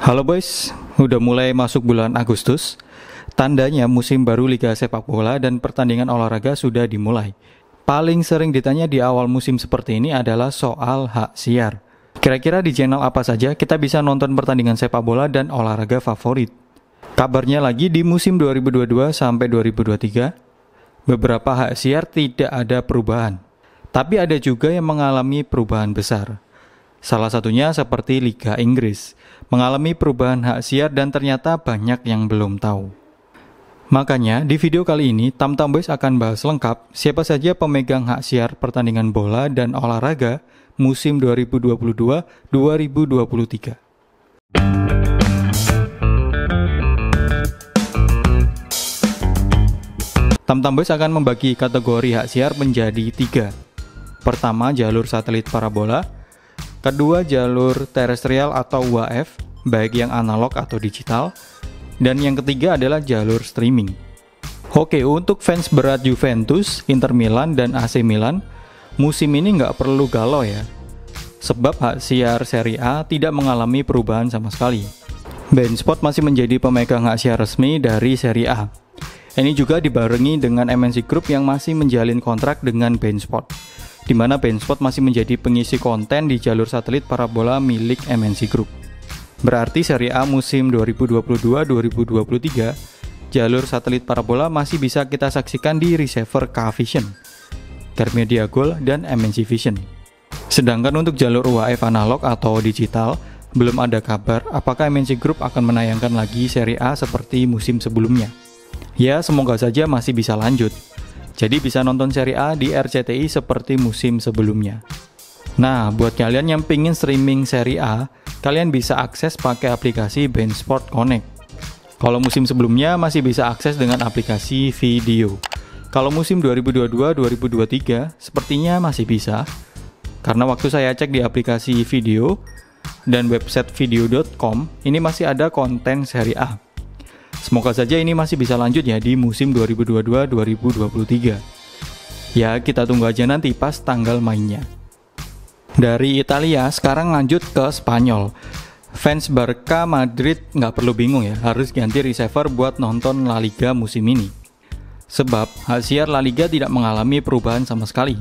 Halo boys, udah mulai masuk bulan Agustus. Tandanya musim baru Liga Sepak Bola dan pertandingan olahraga sudah dimulai. Paling sering ditanya di awal musim seperti ini adalah soal hak siar. Kira-kira di channel apa saja kita bisa nonton pertandingan sepak bola dan olahraga favorit? Kabarnya lagi di musim 2022 sampai 2023, beberapa hak siar tidak ada perubahan. Tapi ada juga yang mengalami perubahan besar. Salah satunya seperti Liga Inggris, mengalami perubahan hak siar dan ternyata banyak yang belum tahu. Makanya di video kali ini Tamtam Boys akan bahas lengkap siapa saja pemegang hak siar pertandingan bola dan olahraga musim 2022-2023. Tamtam Boys akan membagi kategori hak siar menjadi 3. Pertama, jalur satelit parabola. Kedua, jalur terestrial atau UHF, baik yang analog atau digital. Dan yang ketiga adalah jalur streaming. Oke, untuk fans berat Juventus, Inter Milan, dan AC Milan, musim ini nggak perlu galau ya. Sebab hak siar Serie A tidak mengalami perubahan sama sekali. BeIN Sport masih menjadi pemegang hak siar resmi dari Serie A. Ini juga dibarengi dengan MNC Group yang masih menjalin kontrak dengan BeIN Sport, di mana BeIN Sport masih menjadi pengisi konten di jalur satelit parabola milik MNC Group. Berarti Serie A musim 2022-2023, jalur satelit parabola masih bisa kita saksikan di receiver K-Vision, Garmedia Gold, dan MNC Vision. Sedangkan untuk jalur UHF analog atau digital, belum ada kabar apakah MNC Group akan menayangkan lagi Serie A seperti musim sebelumnya. Ya, semoga saja masih bisa lanjut. Jadi bisa nonton Serie A di RCTI seperti musim sebelumnya. Nah, buat kalian yang pingin streaming Serie A, kalian bisa akses pakai aplikasi BeIN Sport Connect. Kalau musim sebelumnya masih bisa akses dengan aplikasi Video. Kalau musim 2022-2023 sepertinya masih bisa. Karena waktu saya cek di aplikasi Video dan website video.com, ini masih ada konten Serie A. Semoga saja ini masih bisa lanjut ya di musim 2022-2023. Ya, kita tunggu aja nanti pas tanggal mainnya. Dari Italia, sekarang lanjut ke Spanyol. Fans Barca Madrid nggak perlu bingung ya, harus ganti receiver buat nonton La Liga musim ini. Sebab hak siar La Liga tidak mengalami perubahan sama sekali.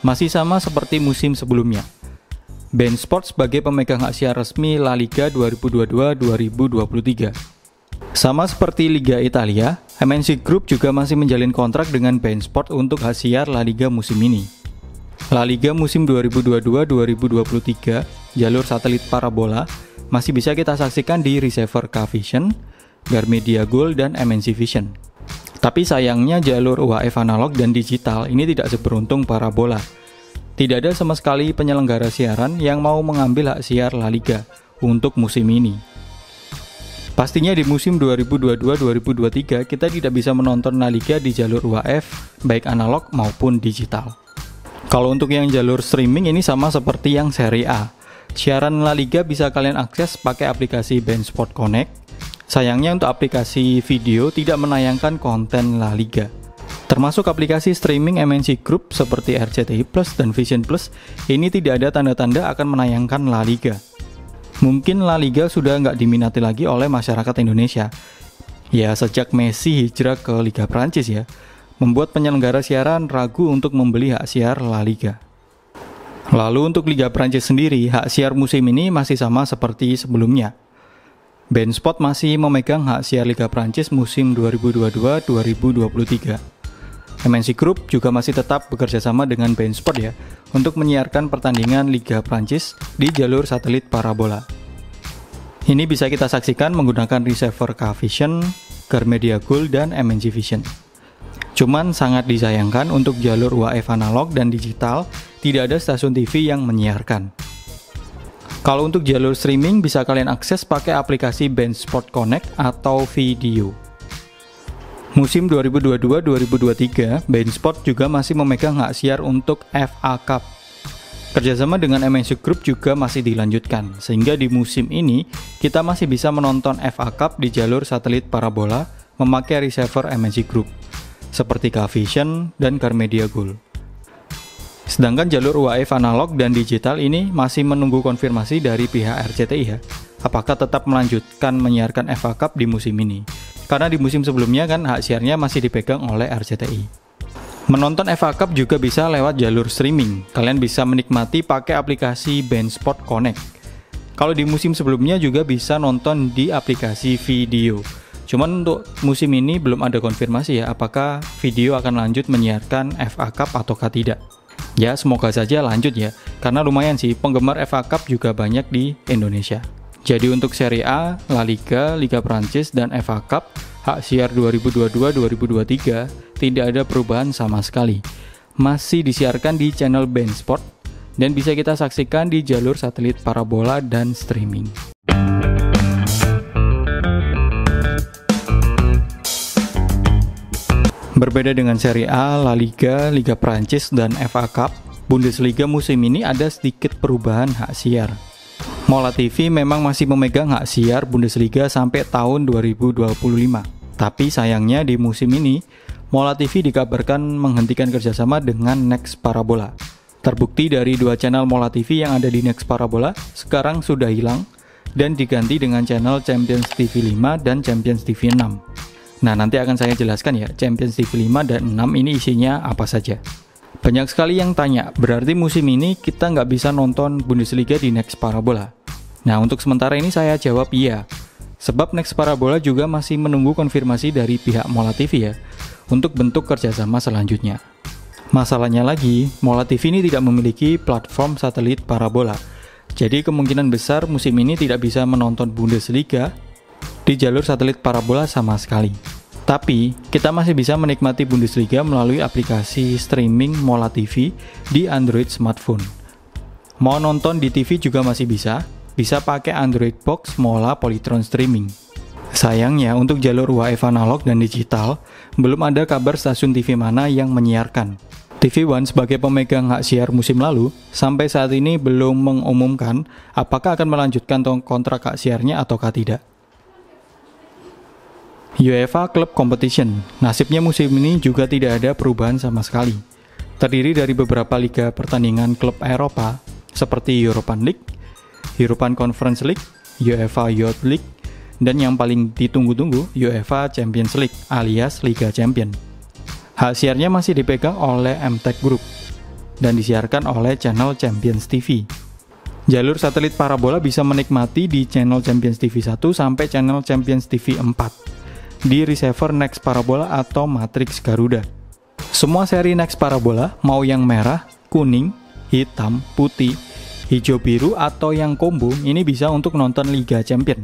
Masih sama seperti musim sebelumnya. BeIN Sport sebagai pemegang hak siar resmi La Liga 2022-2023. Sama seperti Liga Italia, MNC Group juga masih menjalin kontrak dengan BeIN Sport untuk hak siar La Liga musim ini. La Liga musim 2022-2023, jalur satelit parabola, masih bisa kita saksikan di receiver K-Vision, Garmedia Gold, dan MNC Vision. Tapi sayangnya jalur UHF analog dan digital ini tidak seberuntung parabola. Tidak ada sama sekali penyelenggara siaran yang mau mengambil hak siar La Liga untuk musim ini. Pastinya di musim 2022-2023 kita tidak bisa menonton La Liga di jalur UHF, baik analog maupun digital. Kalau untuk yang jalur streaming ini sama seperti yang Serie A. Siaran La Liga bisa kalian akses pakai aplikasi BeIN Sport Connect. Sayangnya untuk aplikasi video tidak menayangkan konten La Liga. Termasuk aplikasi streaming MNC Group seperti RCTI Plus dan Vision Plus, ini tidak ada tanda-tanda akan menayangkan La Liga. Mungkin La Liga sudah nggak diminati lagi oleh masyarakat Indonesia. Ya, sejak Messi hijrah ke Liga Prancis ya, membuat penyelenggara siaran ragu untuk membeli hak siar La Liga. Lalu untuk Liga Prancis sendiri, hak siar musim ini masih sama seperti sebelumnya. BeIN Sport masih memegang hak siar Liga Prancis musim 2022-2023. MNC Group juga masih tetap bekerja sama dengan BeIN Sport ya, untuk menyiarkan pertandingan Liga Prancis di jalur satelit parabola. Ini bisa kita saksikan menggunakan receiver K-Vision, Garmedia Gold, dan MNC Vision. Cuman sangat disayangkan untuk jalur UHF analog dan digital, tidak ada stasiun TV yang menyiarkan. Kalau untuk jalur streaming bisa kalian akses pakai aplikasi BeIN Sport Connect atau Video. Musim 2022-2023, BeIN Sport juga masih memegang hak siar untuk FA Cup. Kerjasama dengan MNC Group juga masih dilanjutkan, sehingga di musim ini kita masih bisa menonton FA Cup di jalur satelit parabola memakai receiver MNC Group, seperti K-Vision dan Garmedia Gold. Sedangkan jalur UHF analog dan digital ini masih menunggu konfirmasi dari pihak RCTI ya. apakah tetap melanjutkan menyiarkan FA Cup di musim ini. Karena di musim sebelumnya kan hak siarnya masih dipegang oleh RCTI. Menonton FA Cup juga bisa lewat jalur streaming. Kalian bisa menikmati pakai aplikasi BeIN Sport Connect. Kalau di musim sebelumnya juga bisa nonton di aplikasi video. Cuman untuk musim ini belum ada konfirmasi ya, apakah video akan lanjut menyiarkan FA Cup ataukah tidak. Ya semoga saja lanjut ya, karena lumayan sih penggemar FA Cup juga banyak di Indonesia. Jadi untuk Serie A, La Liga, Liga Prancis, dan FA Cup, hak siar 2022-2023 tidak ada perubahan sama sekali. Masih disiarkan di channel BeIN Sport dan bisa kita saksikan di jalur satelit parabola dan streaming. Berbeda dengan Serie A, La Liga, Liga Prancis, dan FA Cup, Bundesliga musim ini ada sedikit perubahan hak siar. Mola TV memang masih memegang hak siar Bundesliga sampai tahun 2025. Tapi sayangnya di musim ini, Mola TV dikabarkan menghentikan kerjasama dengan Next Parabola. Terbukti dari dua channel Mola TV yang ada di Next Parabola sekarang sudah hilang dan diganti dengan channel Champions TV 5 dan Champions TV 6. Nah nanti akan saya jelaskan ya, Champions TV 5 dan 6 ini isinya apa saja. Banyak sekali yang tanya, berarti musim ini kita nggak bisa nonton Bundesliga di Next Parabola? Nah untuk sementara ini saya jawab iya. Sebab Next Parabola juga masih menunggu konfirmasi dari pihak Mola TV ya, untuk bentuk kerjasama selanjutnya. Masalahnya lagi, Mola TV ini tidak memiliki platform satelit parabola. Jadi kemungkinan besar musim ini tidak bisa menonton Bundesliga di jalur satelit parabola sama sekali. Tapi, kita masih bisa menikmati Bundesliga melalui aplikasi streaming Mola TV di Android smartphone. Mau nonton di TV juga masih bisa pakai Android Box Mola Polytron Streaming. Sayangnya, untuk jalur UHF analog dan digital, belum ada kabar stasiun TV mana yang menyiarkan. TV One sebagai pemegang hak siar musim lalu, sampai saat ini belum mengumumkan apakah akan melanjutkan kontrak hak siarnya ataukah tidak. UEFA Club Competition, nasibnya musim ini juga tidak ada perubahan sama sekali. Terdiri dari beberapa liga pertandingan klub Eropa, seperti European League, European Conference League, UEFA Youth League, dan yang paling ditunggu-tunggu UEFA Champions League alias Liga Champion. Hak siarnya masih dipegang oleh MTech Group dan disiarkan oleh channel Champions TV. Jalur satelit parabola bisa menikmati di channel Champions TV 1 sampai channel Champions TV 4 di receiver Next Parabola atau Matrix Garuda. Semua seri Next Parabola, mau yang merah, kuning, hitam, putih, hijau biru atau yang combo, ini bisa untuk nonton Liga Champion.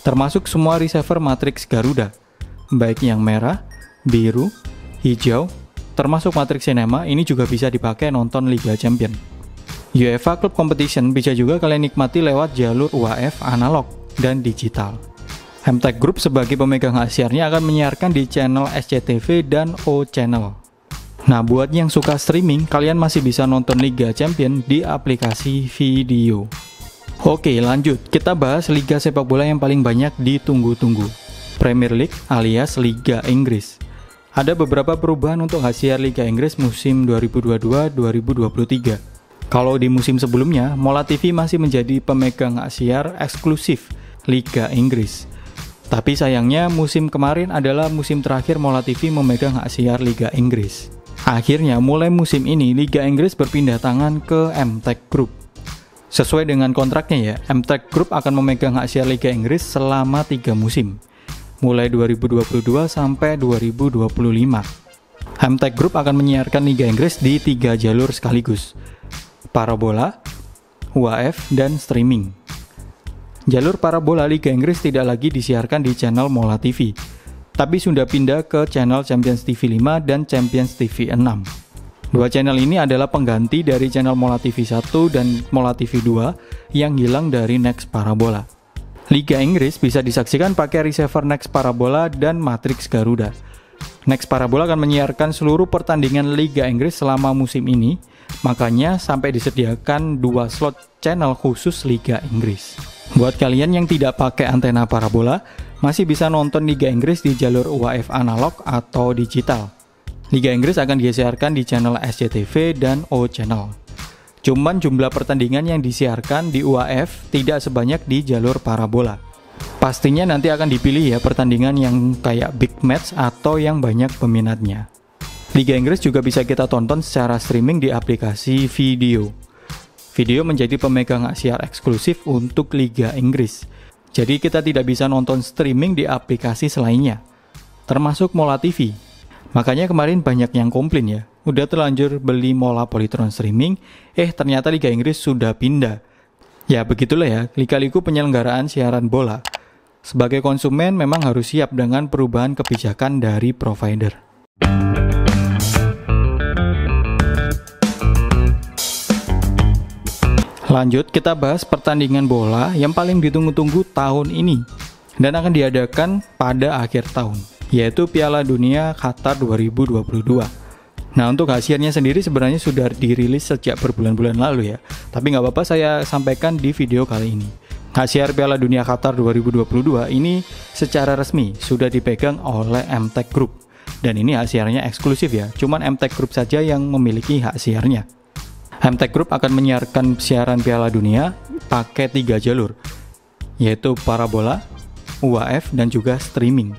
Termasuk semua receiver Matrix Garuda, baik yang merah, biru, hijau, termasuk Matrix Cinema, ini juga bisa dipakai nonton Liga Champion. UEFA Club Competition bisa juga kalian nikmati lewat jalur UHF analog dan digital. MTech Group sebagai pemegang hak siarnya akan menyiarkan di channel SCTV dan O Channel. Nah, buat yang suka streaming, kalian masih bisa nonton Liga Champion di aplikasi video. Oke, lanjut. Kita bahas liga sepak bola yang paling banyak ditunggu-tunggu. Premier League alias Liga Inggris. Ada beberapa perubahan untuk hak siar Liga Inggris musim 2022-2023. Kalau di musim sebelumnya, Mola TV masih menjadi pemegang hak siar eksklusif Liga Inggris. Tapi sayangnya musim kemarin adalah musim terakhir Mola TV memegang hak siar Liga Inggris. Akhirnya mulai musim ini Liga Inggris berpindah tangan ke MTech Group. Sesuai dengan kontraknya ya, MTech Group akan memegang hak siar Liga Inggris selama 3 musim. Mulai 2022 sampai 2025. MTech Group akan menyiarkan Liga Inggris di 3 jalur sekaligus. Parabola, UHF, dan streaming. Jalur parabola Liga Inggris tidak lagi disiarkan di channel Mola TV, tapi sudah pindah ke channel Champions TV 5 dan Champions TV 6. Dua channel ini adalah pengganti dari channel Mola TV 1 dan Mola TV 2 yang hilang dari Next Parabola. Liga Inggris bisa disaksikan pakai receiver Next Parabola dan Matrix Garuda. Next Parabola akan menyiarkan seluruh pertandingan Liga Inggris selama musim ini, makanya sampai disediakan 2 slot channel khusus Liga Inggris. Buat kalian yang tidak pakai antena parabola, masih bisa nonton Liga Inggris di jalur UHF analog atau digital. Liga Inggris akan disiarkan di channel SCTV dan O Channel. Cuman jumlah pertandingan yang disiarkan di UAF tidak sebanyak di jalur parabola. Pastinya nanti akan dipilih ya pertandingan yang kayak big match atau yang banyak peminatnya. Liga Inggris juga bisa kita tonton secara streaming di aplikasi Video. Video menjadi pemegang hak siar eksklusif untuk Liga Inggris. Jadi kita tidak bisa nonton streaming di aplikasi selainnya, termasuk Mola TV. Makanya kemarin banyak yang komplain ya, udah terlanjur beli Mola Polytron streaming, ternyata Liga Inggris sudah pindah. Ya begitulah ya, lika-liku penyelenggaraan siaran bola. Sebagai konsumen memang harus siap dengan perubahan kebijakan dari provider. Lanjut, kita bahas pertandingan bola yang paling ditunggu-tunggu tahun ini dan akan diadakan pada akhir tahun, yaitu Piala Dunia Qatar 2022. Nah, untuk hasilnya sendiri sebenarnya sudah dirilis sejak berbulan-bulan lalu ya, tapi nggak apa-apa saya sampaikan di video kali ini. Hasil Piala Dunia Qatar 2022 ini secara resmi sudah dipegang oleh MTech Group, dan ini hak siarnya eksklusif ya, cuman MTech Group saja yang memiliki hak siarnya. MTech Group akan menyiarkan siaran Piala Dunia pakai 3 jalur, yaitu parabola, UAF, dan juga streaming.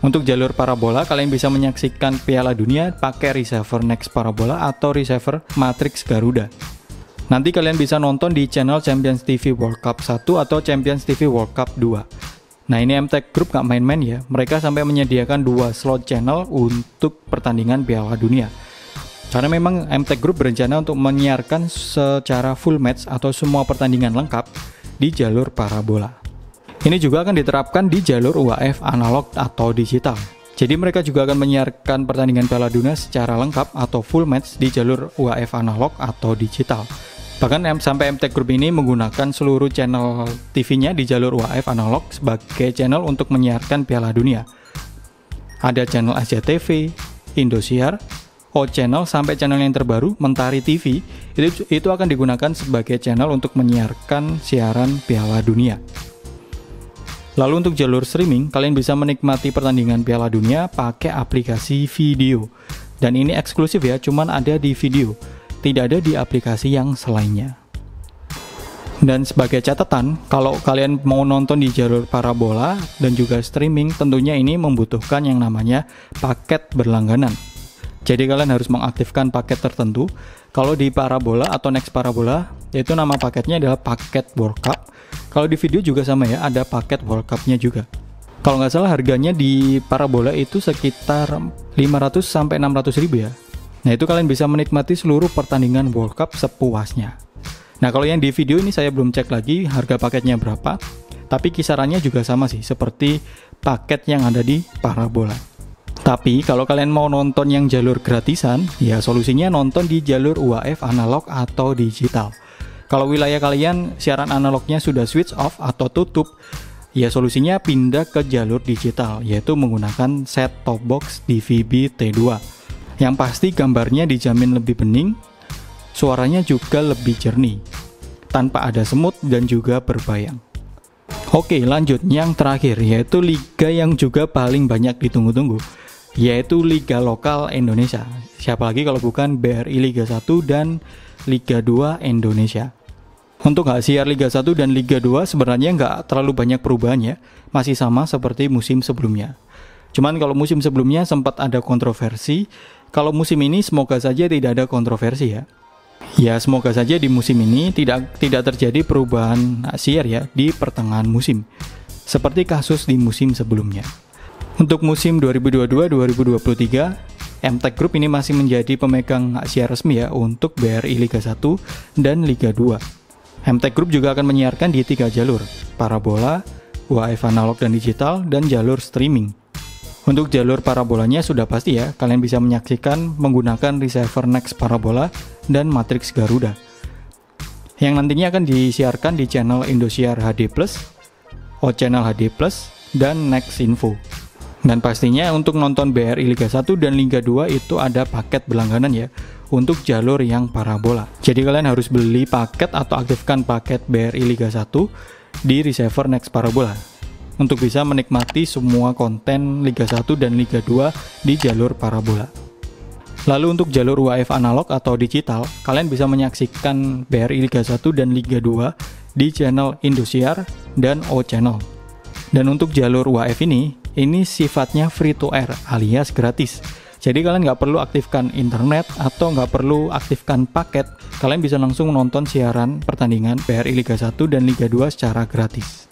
Untuk jalur parabola, kalian bisa menyaksikan Piala Dunia pakai receiver Next Parabola atau receiver Matrix Garuda. Nanti kalian bisa nonton di channel Champions TV World Cup 1 atau Champions TV World Cup 2. Nah, ini MTech Group gak main-main ya, mereka sampai menyediakan 2 slot channel untuk pertandingan Piala Dunia. Karena memang MTech Group berencana untuk menyiarkan secara full match atau semua pertandingan lengkap di jalur parabola. Ini juga akan diterapkan di jalur UAF analog atau digital. Jadi mereka juga akan menyiarkan pertandingan Piala Dunia secara lengkap atau full match di jalur UAF analog atau digital. Bahkan sampai MTech Group ini menggunakan seluruh channel TV-nya di jalur UAF analog sebagai channel untuk menyiarkan Piala Dunia. Ada channel SCTV, Indosiar, O-Channel sampai channel yang terbaru, Mentari TV, itu akan digunakan sebagai channel untuk menyiarkan siaran Piala Dunia. Lalu untuk jalur streaming, kalian bisa menikmati pertandingan Piala Dunia pakai aplikasi Video. Dan ini eksklusif ya, cuman ada di Video, tidak ada di aplikasi yang selainnya. Dan sebagai catatan, kalau kalian mau nonton di jalur parabola dan juga streaming, tentunya ini membutuhkan yang namanya paket berlangganan. Jadi kalian harus mengaktifkan paket tertentu. Kalau di parabola atau Next Parabola, yaitu nama paketnya adalah paket World Cup. Kalau di Video juga sama ya, ada paket World Cup-nya juga. Kalau nggak salah harganya di parabola itu sekitar 500 sampai 600 ribu ya. Nah, itu kalian bisa menikmati seluruh pertandingan World Cup sepuasnya. Nah, kalau yang di Video ini saya belum cek lagi harga paketnya berapa, tapi kisarannya juga sama sih seperti paket yang ada di parabola. Tapi kalau kalian mau nonton yang jalur gratisan, ya solusinya nonton di jalur UAF analog atau digital. Kalau wilayah kalian siaran analognya sudah switch off atau tutup, ya solusinya pindah ke jalur digital, yaitu menggunakan set-top box DVB T2. Yang pasti gambarnya dijamin lebih bening, suaranya juga lebih jernih, tanpa ada semut dan juga berbayang. Oke, lanjut yang terakhir, yaitu liga yang juga paling banyak ditunggu-tunggu, yaitu Liga Lokal Indonesia. Siapa lagi kalau bukan BRI Liga 1 dan Liga 2 Indonesia. Untuk hak siar Liga 1 dan Liga 2 sebenarnya nggak terlalu banyak perubahan ya, masih sama seperti musim sebelumnya. Cuman kalau musim sebelumnya sempat ada kontroversi, kalau musim ini semoga saja tidak ada kontroversi ya. Ya semoga saja di musim ini tidak terjadi perubahan hak siar ya di pertengahan musim, seperti kasus di musim sebelumnya. Untuk musim 2022-2023, MTech Group ini masih menjadi pemegang hak siar resmi ya untuk BRI Liga 1 dan Liga 2. MTech Group juga akan menyiarkan di 3 jalur, parabola, UAF analog dan digital, dan jalur streaming. Untuk jalur parabolanya sudah pasti ya, kalian bisa menyaksikan menggunakan receiver Next Parabola dan Matrix Garuda, yang nantinya akan disiarkan di channel Indosiar HD+, O-Channel HD+, dan Next Info. Dan pastinya untuk nonton BRI Liga 1 dan Liga 2 itu ada paket berlangganan ya, untuk jalur yang parabola. Jadi kalian harus beli paket atau aktifkan paket BRI Liga 1 di receiver Next Parabola untuk bisa menikmati semua konten Liga 1 dan Liga 2 di jalur parabola. Lalu untuk jalur UHF analog atau digital, kalian bisa menyaksikan BRI Liga 1 dan Liga 2 di channel Indosiar dan O Channel. Dan untuk jalur UHF ini sifatnya free to air alias gratis. Jadi kalian nggak perlu aktifkan internet atau nggak perlu aktifkan paket. Kalian bisa langsung menonton siaran pertandingan BRI Liga 1 dan Liga 2 secara gratis.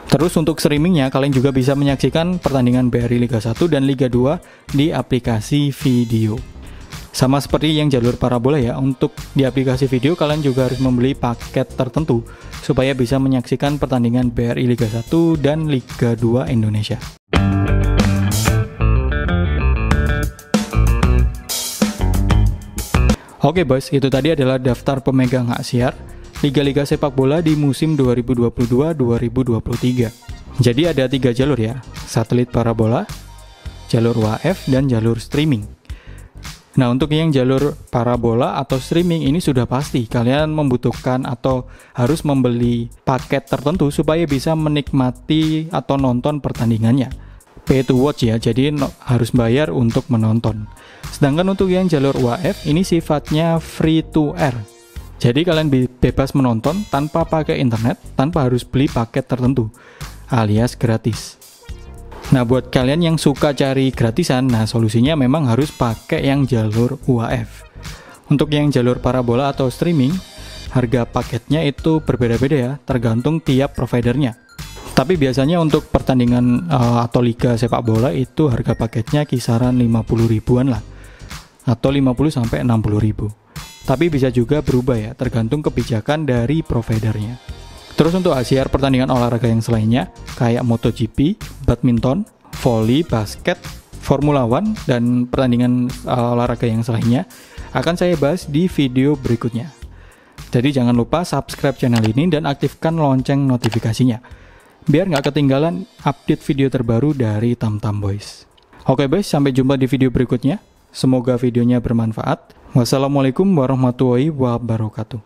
Terus untuk streamingnya, kalian juga bisa menyaksikan pertandingan BRI Liga 1 dan Liga 2 di aplikasi video. Sama seperti yang jalur parabola ya, untuk di aplikasi video kalian juga harus membeli paket tertentu supaya bisa menyaksikan pertandingan BRI Liga 1 dan Liga 2 Indonesia. Oke boys, itu tadi adalah daftar pemegang hak siar Liga-Liga sepak bola di musim 2022-2023. Jadi ada 3 jalur ya, satelit parabola, jalur UHF, dan jalur streaming. Nah, untuk yang jalur parabola atau streaming ini sudah pasti kalian membutuhkan atau harus membeli paket tertentu supaya bisa menikmati atau nonton pertandingannya. Pay to watch ya, jadi harus bayar untuk menonton. Sedangkan untuk yang jalur UHF ini sifatnya free to air. Jadi kalian bebas menonton tanpa pakai internet, tanpa harus beli paket tertentu, alias gratis. Nah, buat kalian yang suka cari gratisan, nah solusinya memang harus pakai yang jalur UHF. Untuk yang jalur parabola atau streaming, harga paketnya itu berbeda-beda ya, tergantung tiap providernya. Tapi biasanya untuk pertandingan atau liga sepak bola itu harga paketnya kisaran 50 ribuan lah, atau 50 sampai 60 ribu. Tapi bisa juga berubah ya, tergantung kebijakan dari providernya. Terus untuk siar pertandingan olahraga yang selainnya, kayak MotoGP, badminton, volley, basket, Formula One, dan pertandingan olahraga yang selainnya, akan saya bahas di video berikutnya. Jadi jangan lupa subscribe channel ini dan aktifkan lonceng notifikasinya, biar nggak ketinggalan update video terbaru dari Tamtam Boys. Oke boys, sampai jumpa di video berikutnya. Semoga videonya bermanfaat. Wassalamualaikum warahmatullahi wabarakatuh.